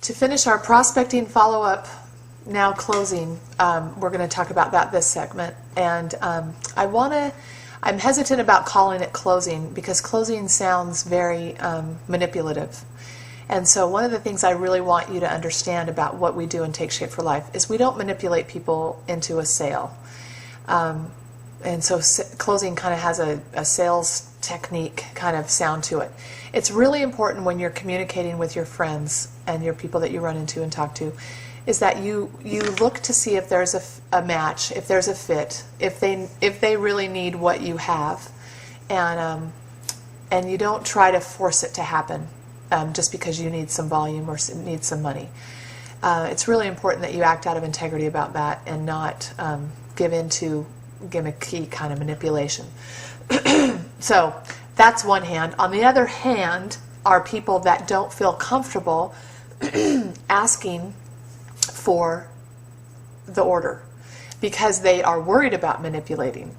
To finish our prospecting follow-up, now closing, we're going to talk about that this segment. And I'm hesitant about calling it closing because closing sounds very manipulative. And so one of the things I really want you to understand about what we do in Take Shape for Life is we don't manipulate people into a sale. And so closing kind of has a sales technique kind of sound to it. It's really important when you're communicating with your friends and your people that you run into and talk to, is that you look to see if there's a match, if there's a fit, if they really need what you have, and you don't try to force it to happen just because you need some volume or need some money. It's really important that you act out of integrity about that and not give into gimmicky kind of manipulation. So that's one hand. On the other hand are people that don't feel comfortable asking for the order because they are worried about manipulating.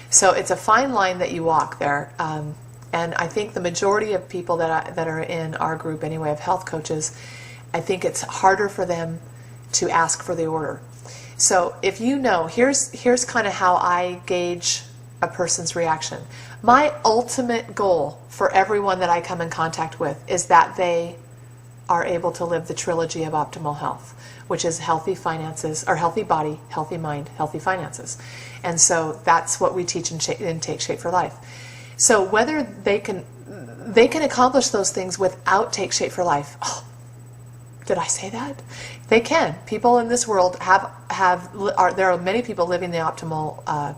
So it's a fine line that you walk there. And I think the majority of people that are in our group anyway of health coaches, I think it's harder for them to ask for the order. So if you know, here's kind of how I gauge a person's reaction. My ultimate goal for everyone that I come in contact with is that they are able to live the trilogy of optimal health, which is healthy finances, or healthy body, healthy mind, healthy finances. And so that's what we teach in Take Shape for Life. So whether they can accomplish those things without Take Shape for Life. Oh, did I say that? They can. People in this world there are many people living the optimal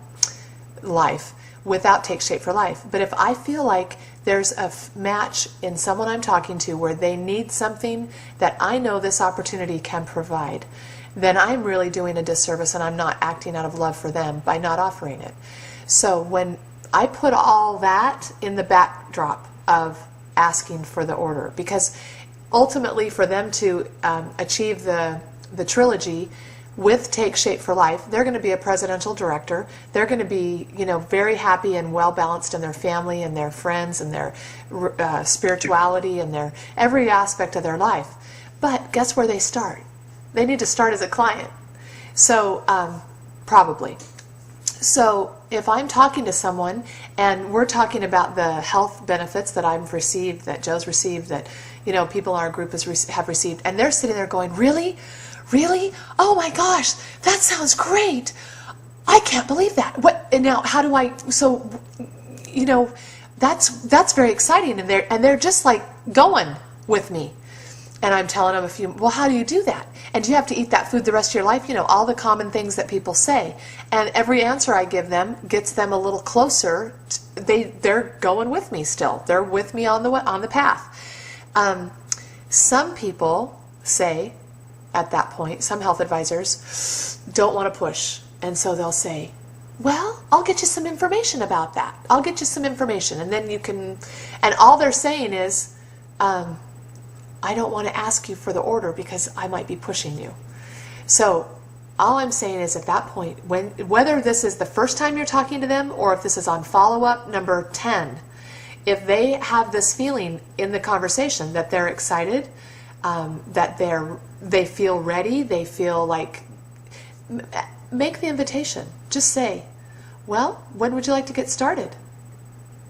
life without Take Shape for Life. But if I feel like there's a match in someone I'm talking to where they need something that I know this opportunity can provide, then I'm really doing a disservice and I'm not acting out of love for them by not offering it. So when I put all that in the backdrop of asking for the order, because ultimately for them to achieve the trilogy with Take Shape for Life, they're going to be a presidential director. They're going to be, very happy and well balanced in their family and their friends and their spirituality and their every aspect of their life. But guess where they start? They need to start as a client. So probably. So if I'm talking to someone and we're talking about the health benefits that I've received, that Joe's received, that people in our group have received, and they're sitting there going, really? Really? Oh my gosh, that sounds great. I can't believe that. What? And now how do I, so, that's very exciting. And they're just like going with me. And I'm telling them well, how do you do that? And do you have to eat that food the rest of your life? All the common things that people say. And every answer I give them gets them a little closer. They're going with me still. They're with me on the path. Some people say, at that point, some health advisors don't want to push. And so they'll say, well, I'll get you some information about that. I'll get you some information. And then you can, and all they're saying is, I don't want to ask you for the order because I might be pushing you. So all I'm saying is at that point, whether this is the first time you're talking to them or if this is on follow-up number 10, if they have this feeling in the conversation that they're excited, that they feel ready, they feel like, make the invitation. Just say, well, when would you like to get started?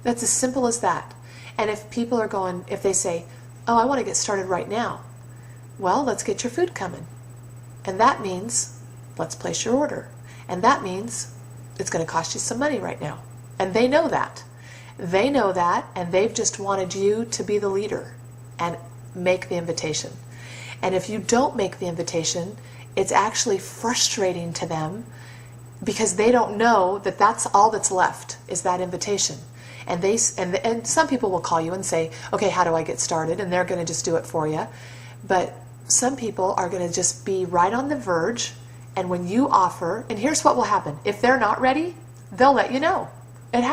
That's as simple as that. And if people are going, if they say, oh, I want to get started right now, well, let's get your food coming. And that means, let's place your order. And that means it's going to cost you some money right now. And they know that. They know that, and they've just wanted you to be the leader and make the invitation. And if you don't make the invitation, it's actually frustrating to them because they don't know that that's all that's left is that invitation. And some people will call you and say, okay, how do I get started? And they're going to just do it for you. But some people are going to just be right on the verge. And when you offer, and here's what will happen. If they're not ready, they'll let you know. It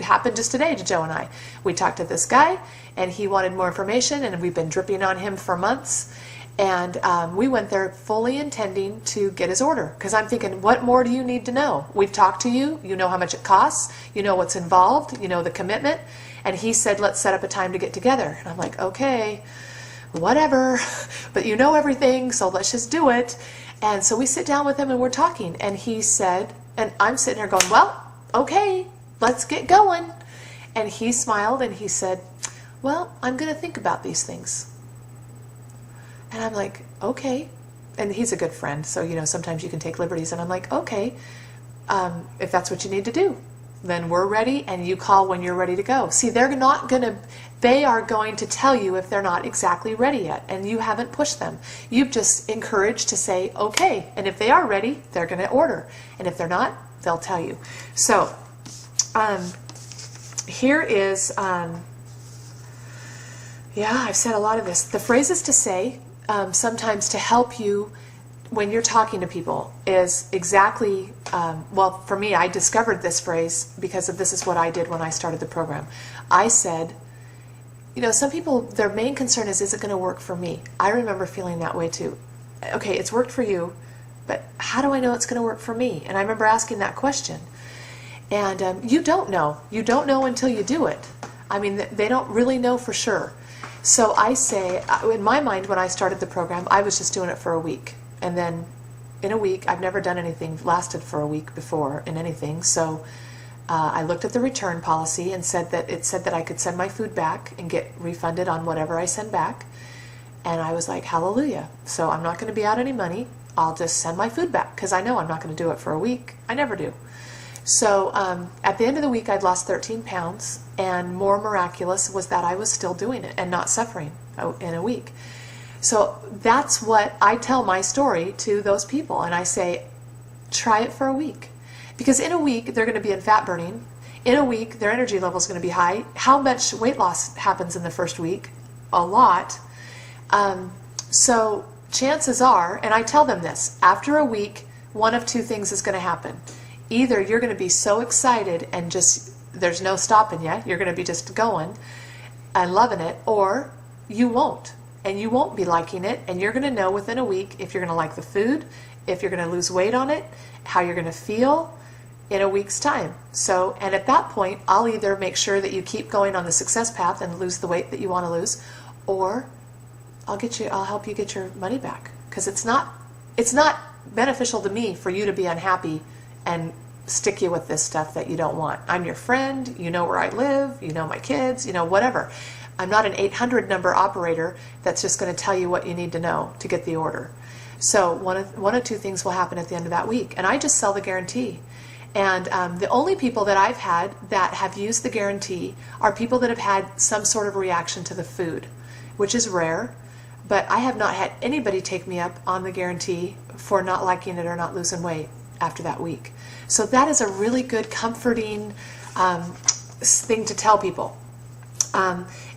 happened just today to Joe and I. We talked to this guy, and he wanted more information, and we've been dripping on him for months. And we went there fully intending to get his order. Because I'm thinking, what more do you need to know? We've talked to you. You know how much it costs. You know what's involved. You know the commitment. And he said, let's set up a time to get together. And I'm like, okay, whatever, but you know everything, so let's just do it. And so we sit down with him and we're talking, and he said, and I'm sitting here going, well, okay, let's get going. And he smiled and he said, well, I'm going to think about these things. And I'm like, okay. And he's a good friend, so, you know, sometimes you can take liberties. And I'm like, okay, if that's what you need to do, then we're ready, and you call when you're ready to go. See, they are going to tell you if they're not exactly ready yet, and you haven't pushed them. You've just encouraged to say, okay, and if they are ready, they're going to order. And if they're not, they'll tell you. So, here is, yeah, I've said a lot of this. The phrases to say, sometimes to help you when you're talking to people is exactly, well, for me, I discovered this phrase because this is what I did when I started the program. I said, you know, some people, their main concern is it going to work for me? I remember feeling that way too. Okay, it's worked for you, but how do I know it's going to work for me? And I remember asking that question. And you don't know. You don't know until you do it. I mean, they don't really know for sure. So I say, in my mind, when I started the program, I was just doing it for a week. And then in a week, I've never done anything lasted for a week before in anything. So I looked at the return policy and said that I could send my food back and get refunded on whatever I send back. And I was like, hallelujah. So I'm not going to be out any money. I'll just send my food back because I know I'm not going to do it for a week. I never do. So at the end of the week, I'd lost 13 pounds. And more miraculous was that I was still doing it and not suffering in a week. So that's what I tell my story to those people. And I say, try it for a week. Because in a week, they're going to be in fat burning. In a week, their energy level is going to be high. How much weight loss happens in the first week? A lot. So chances are, and I tell them this, after a week, one of two things is going to happen. Either you're going to be so excited and just, there's no stopping you. You're going to be just going and loving it, or you won't. And you won't be liking it, and you're going to know within a week if you're going to like the food, if you're going to lose weight on it, how you're going to feel in a week's time. So, and at that point, I'll either make sure that you keep going on the success path and lose the weight that you want to lose, or I'll help you get your money back. Because it's not beneficial to me for you to be unhappy and stick you with this stuff that you don't want. I'm your friend, you know where I live, you know my kids, you know whatever. I'm not an 800 number operator that's just going to tell you what you need to know to get the order. So one of two things will happen at the end of that week, and I just sell the guarantee. And the only people that I've had that have used the guarantee are people that have had some sort of reaction to the food, which is rare, but I have not had anybody take me up on the guarantee for not liking it or not losing weight after that week. So that is a really good, comforting thing to tell people.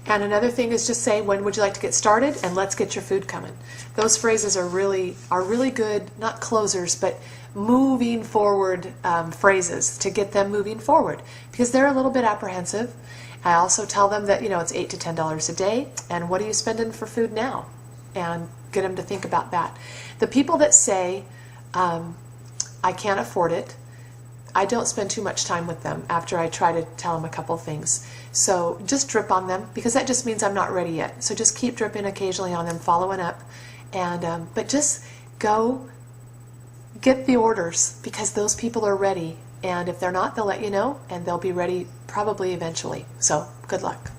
And another thing is just say, when would you like to get started, and let's get your food coming. Those phrases are really good, not closers, but moving forward phrases to get them moving forward, because they're a little bit apprehensive. I also tell them that, you know, it's $8 to $10 a day, and what are you spending for food now? And get them to think about that. The people that say, I can't afford it, I don't spend too much time with them after I try to tell them a couple things. So just drip on them, because that just means I'm not ready yet. So just keep dripping occasionally on them, following up. And but just go get the orders, because those people are ready. And if they're not, they'll let you know, and they'll be ready probably eventually. So good luck.